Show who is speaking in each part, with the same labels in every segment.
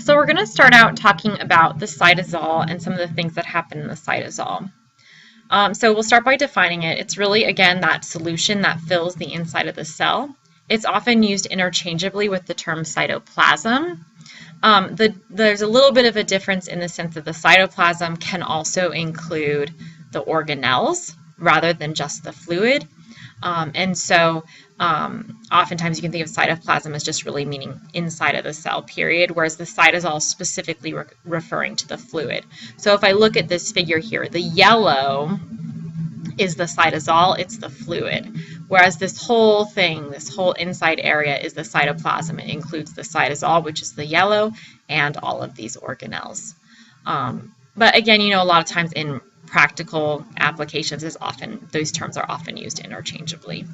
Speaker 1: So we're going to start out talking about the cytosol and some of the things that happen in the cytosol. So we'll start by defining it. It's really, again, that solution that fills the inside of the cell. It's often used interchangeably with the term cytoplasm. There's a little bit of a difference in the sense that the cytoplasm can also include the organelles rather than just the fluid. Oftentimes you can think of cytoplasm as just really meaning inside of the cell, period, whereas the cytosol is specifically referring to the fluid. So if I look at this figure here, the yellow is the cytosol, it's the fluid, whereas this whole thing, this whole inside area is the cytoplasm. It includes the cytosol, which is the yellow, and all of these organelles. But again, a lot of times in practical applications, those terms are often used interchangeably.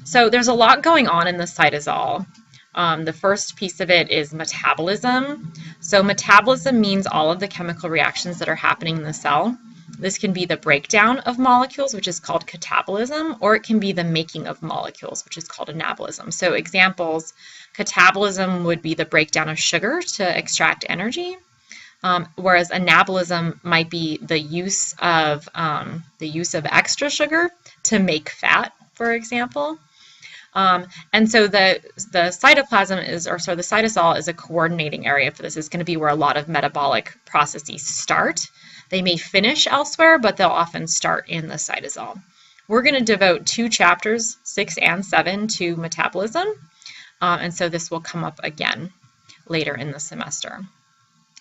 Speaker 1: So there's a lot going on in the cytosol. The first piece of it is metabolism. So metabolism means all of the chemical reactions that are happening in the cell. This can be the breakdown of molecules, which is called catabolism, or it can be the making of molecules, which is called anabolism. So examples, catabolism would be the breakdown of sugar to extract energy, whereas anabolism might be the use of extra sugar to make fat, for example. And so the cytoplasm the cytosol is a coordinating area for this. It's going to be where a lot of metabolic processes start. They may finish elsewhere, but they'll often start in the cytosol. We're going to devote 2 chapters, 6 and 7, to metabolism. And so this will come up again later in the semester.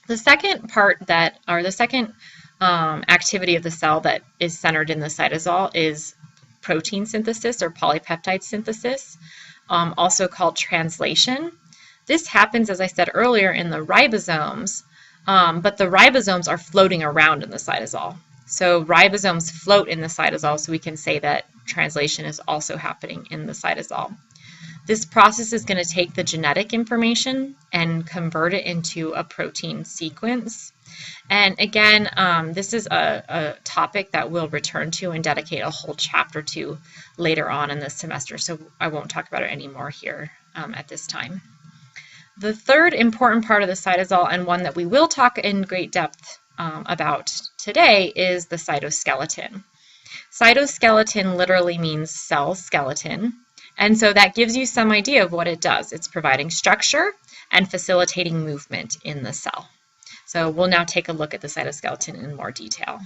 Speaker 1: The second activity of the cell that is centered in the cytosol is protein synthesis or polypeptide synthesis, also called translation. This happens, as I said earlier, in the ribosomes, but the ribosomes are floating around in the cytosol. So ribosomes float in the cytosol, so we can say that translation is also happening in the cytosol. This process is going to take the genetic information and convert it into a protein sequence. And again, this is a topic that we'll return to and dedicate a whole chapter to later on in this semester, so I won't talk about it anymore here at this time. The third important part of the cytosol, and one that we will talk in great depth about today, is the cytoskeleton. Cytoskeleton literally means cell skeleton. And so that gives you some idea of what it does. It's providing structure and facilitating movement in the cell. So we'll now take a look at the cytoskeleton in more detail.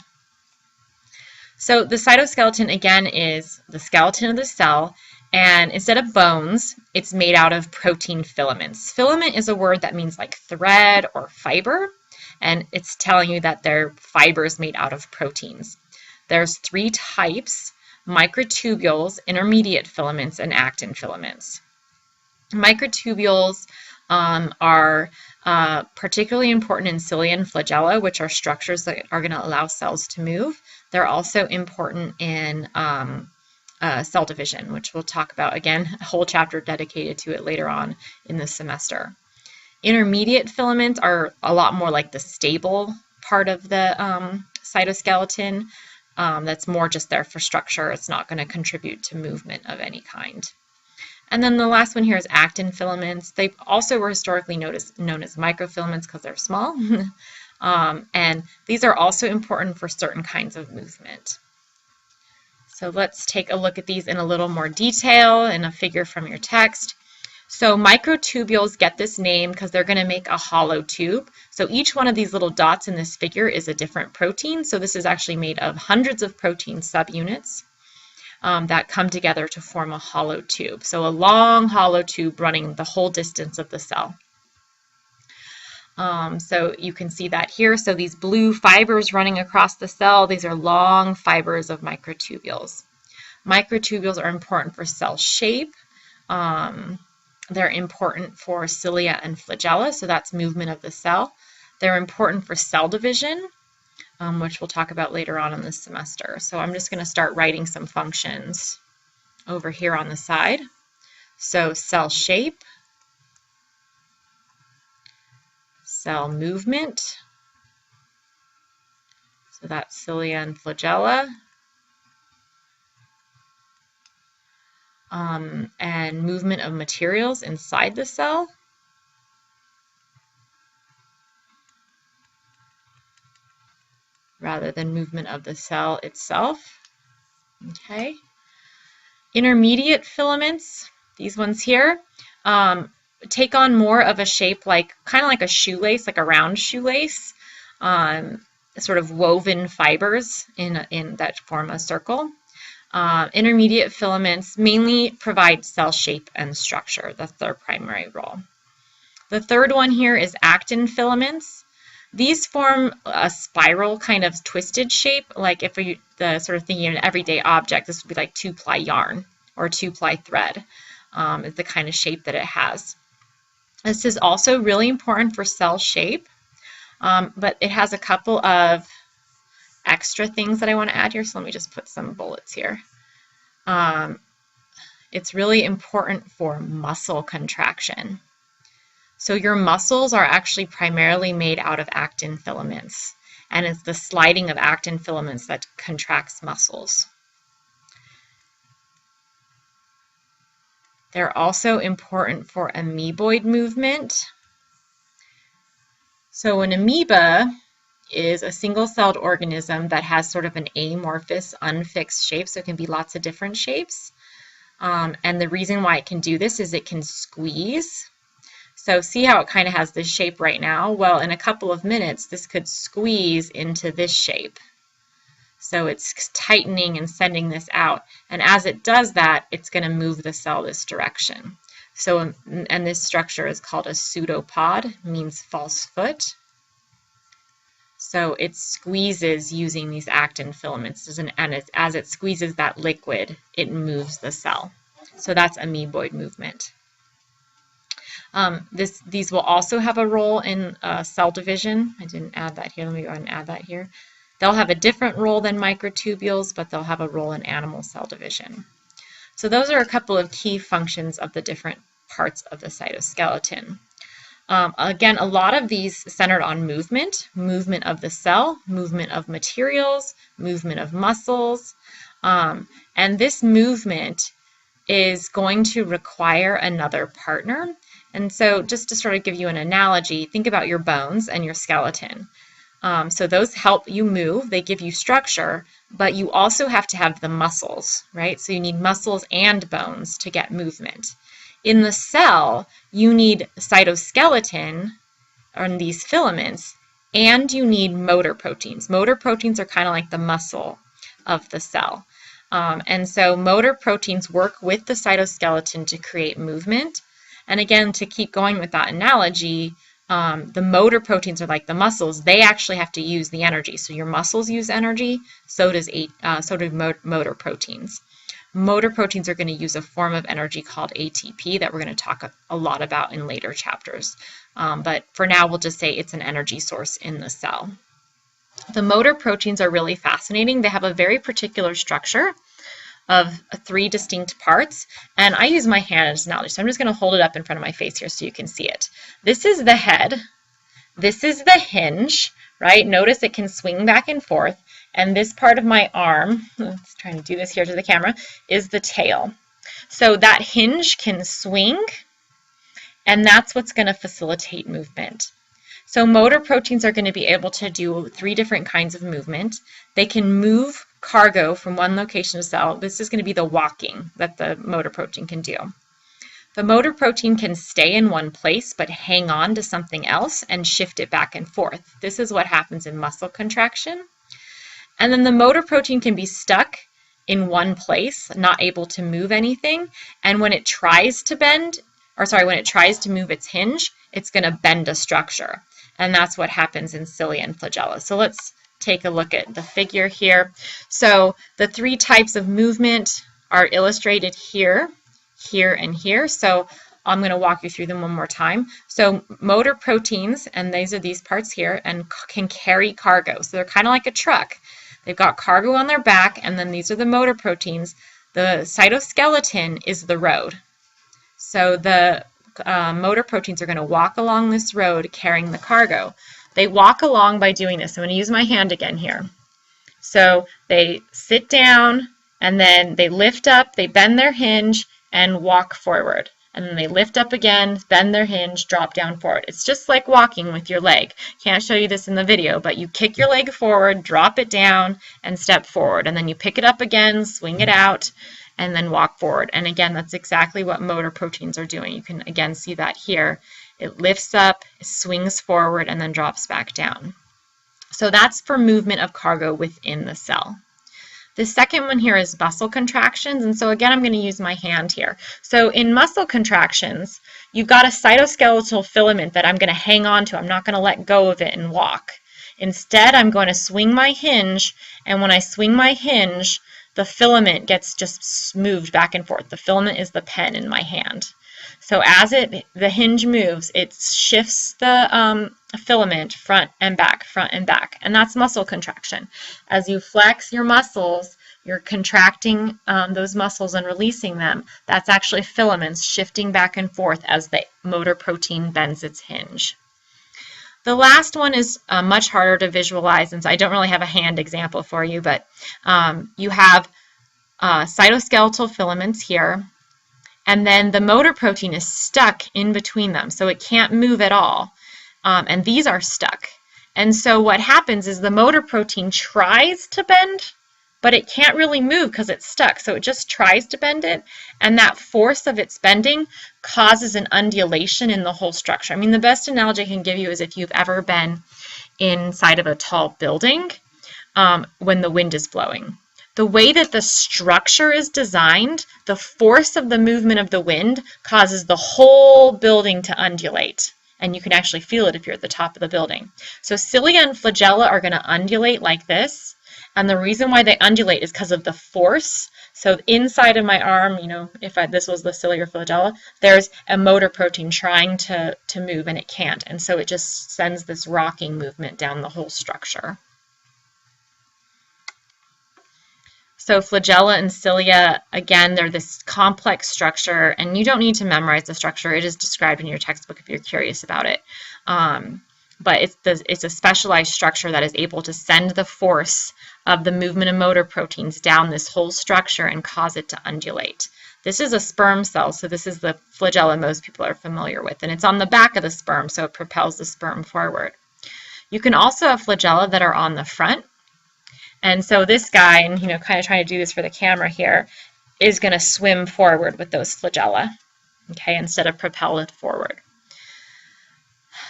Speaker 1: So the cytoskeleton, again, is the skeleton of the cell, and instead of bones, it's made out of protein filaments. Filament is a word that means like thread or fiber, and it's telling you that they're fibers made out of proteins. There's 3 types: microtubules, intermediate filaments, and actin filaments. Microtubules are particularly important in cilia and flagella, which are structures that are going to allow cells to move. They're also important in cell division, which we'll talk about, again, a whole chapter dedicated to it later on in the semester. Intermediate filaments are a lot more like the stable part of the cytoskeleton. That's more just there for structure. It's not going to contribute to movement of any kind. And then the last one here is actin filaments. They also were historically known as microfilaments because they're small. And these are also important for certain kinds of movement. So let's take a look at these in a little more detail in a figure from your text. So microtubules get this name because they're going to make a hollow tube. So each one of these little dots in this figure is a different protein. So this is actually made of hundreds of protein subunits that come together to form a hollow tube. So a long hollow tube running the whole distance of the cell. So you can see that here. So these blue fibers running across the cell, these are long fibers of microtubules. Microtubules are important for cell shape. They're important for cilia and flagella, so that's movement of the cell. They're important for cell division, which we'll talk about later on in this semester. So I'm just going to start writing some functions over here on the side. So cell shape, cell movement, so that's cilia and flagella, and movement of materials inside the cell, rather than movement of the cell itself. Okay. Intermediate filaments, these ones here, take on more of a shape like kind of like a shoelace, like a round shoelace, sort of woven fibers in that form a circle. Intermediate filaments mainly provide cell shape and structure. That's their primary role. The third one here is actin filaments. These form a spiral kind of twisted shape, like if we the sort of thinking of an everyday object, this would be like 2-ply yarn or 2-ply thread is the kind of shape that it has. This is also really important for cell shape, but it has a couple of extra things that I want to add here, so let me just put some bullets here. It's really important for muscle contraction. So your muscles are actually primarily made out of actin filaments, and it's the sliding of actin filaments that contracts muscles. They're also important for amoeboid movement. So an amoeba is a single-celled organism that has sort of an amorphous, unfixed shape, so it can be lots of different shapes. And the reason why it can do this is it can squeeze. So see how it kind of has this shape right now? Well, in a couple of minutes, this could squeeze into this shape. So it's tightening and sending this out. And as it does that, it's going to move the cell this direction. So, and this structure is called a pseudopod, means false foot. So it squeezes using these actin filaments, and as it squeezes that liquid, it moves the cell. So that's amoeboid movement. These will also have a role in cell division. I didn't add that here. Let me go ahead and add that here. They'll have a different role than microtubules, but they'll have a role in animal cell division. So those are a couple of key functions of the different parts of the cytoskeleton. Again, a lot of these centered on movement of the cell, movement of materials, movement of muscles, and this movement is going to require another partner. And so just to sort of give you an analogy, think about your bones and your skeleton. So those help you move, they give you structure, but you also have to have the muscles, right? So you need muscles and bones to get movement. In the cell, you need cytoskeleton, or these filaments, and you need motor proteins. Motor proteins are kind of like the muscle of the cell. And so motor proteins work with the cytoskeleton to create movement. And again, to keep going with that analogy, the motor proteins are like the muscles. They actually have to use the energy. So your muscles use energy, so do motor proteins. Motor proteins are going to use a form of energy called ATP that we're going to talk a lot about in later chapters. But for now, we'll just say it's an energy source in the cell. The motor proteins are really fascinating. They have a very particular structure of 3 distinct parts, and I use my hand as an analogy, so I'm just going to hold it up in front of my face here so you can see it. This is the head, this is the hinge, right? Notice it can swing back and forth, and this part of my arm, let's try to do this here to the camera, is the tail. So that hinge can swing, and that's what's going to facilitate movement. So motor proteins are going to be able to do 3 different kinds of movement. They can move cargo from one location to cell. This is going to be the walking that the motor protein can do. The motor protein can stay in one place but hang on to something else and shift it back and forth. This is what happens in muscle contraction. And then the motor protein can be stuck in one place, not able to move anything. And when it tries to when it tries to move its hinge, it's going to bend a structure. And that's what happens in cilia and flagella. So let's take a look at the figure here. So the 3 types of movement are illustrated here, here, and here. So I'm going to walk you through them one more time. So motor proteins, and these are these parts here, and can carry cargo. So they're kind of like a truck. They've got cargo on their back, and then these are the motor proteins. The cytoskeleton is the road. So the motor proteins are going to walk along this road carrying the cargo. They walk along by doing this. I'm going to use my hand again here. So they sit down, and then they lift up, they bend their hinge, and walk forward. and then they lift up again, bend their hinge, drop down forward. It's just like walking with your leg. Can't show you this in the video, but you kick your leg forward, drop it down, and step forward. And then you pick it up again, swing it out, and then walk forward. And again, that's exactly what motor proteins are doing. You can again see that here. It lifts up, it swings forward, and then drops back down. So that's for movement of cargo within the cell. The second one here is muscle contractions, and so again I'm going to use my hand here. So in muscle contractions, you've got a cytoskeletal filament that I'm going to hang on to. I'm not going to let go of it and walk. Instead, I'm going to swing my hinge, and when I swing my hinge, the filament gets just moved back and forth. The filament is the pen in my hand. So as the hinge moves, it shifts the filament front and back, and that's muscle contraction. As you flex your muscles, you're contracting those muscles and releasing them. That's actually filaments shifting back and forth as the motor protein bends its hinge. The last one is much harder to visualize, and so I don't really have a hand example for you, but you have cytoskeletal filaments here, and then the motor protein is stuck in between them, so it can't move at all. And these are stuck. And so what happens is the motor protein tries to bend, but it can't really move because it's stuck. So it just tries to bend it, and that force of its bending causes an undulation in the whole structure. I mean, the best analogy I can give you is if you've ever been inside of a tall building when the wind is blowing. The way that the structure is designed, the force of the movement of the wind causes the whole building to undulate. And you can actually feel it if you're at the top of the building. So cilia and flagella are going to undulate like this. And the reason why they undulate is because of the force. So inside of my arm, you know, if this was the cilia or flagella, there's a motor protein trying to move and it can't. And so it just sends this rocking movement down the whole structure. So flagella and cilia, again, they're this complex structure, and you don't need to memorize the structure. It is described in your textbook if you're curious about it. But it's a specialized structure that is able to send the force of the movement of motor proteins down this whole structure and cause it to undulate. This is a sperm cell, so this is the flagella most people are familiar with, and it's on the back of the sperm, so it propels the sperm forward. You can also have flagella that are on the front. And so this guy, and kind of trying to do this for the camera here, is going to swim forward with those flagella, okay, instead of propel it forward.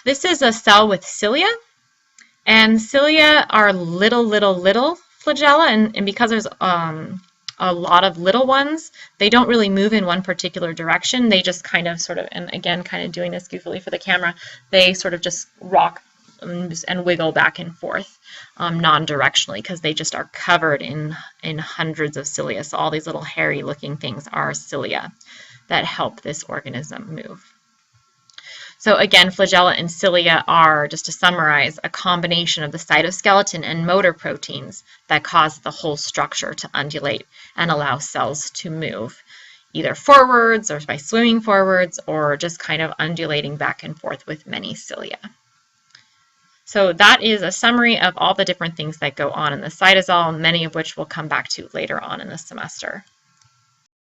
Speaker 1: This is a cell with cilia, and cilia are little flagella, and because there's a lot of little ones, they don't really move in one particular direction. They just kind of and again, kind of doing this goofily for the camera, they sort of just rock and wiggle back and forth non-directionally because they just are covered in hundreds of cilia. So all these little hairy looking things are cilia that help this organism move. So again, flagella and cilia are, just to summarize, a combination of the cytoskeleton and motor proteins that cause the whole structure to undulate and allow cells to move, either forwards or by swimming forwards or just kind of undulating back and forth with many cilia. So that is a summary of all the different things that go on in the cytosol, many of which we'll come back to later on in the semester.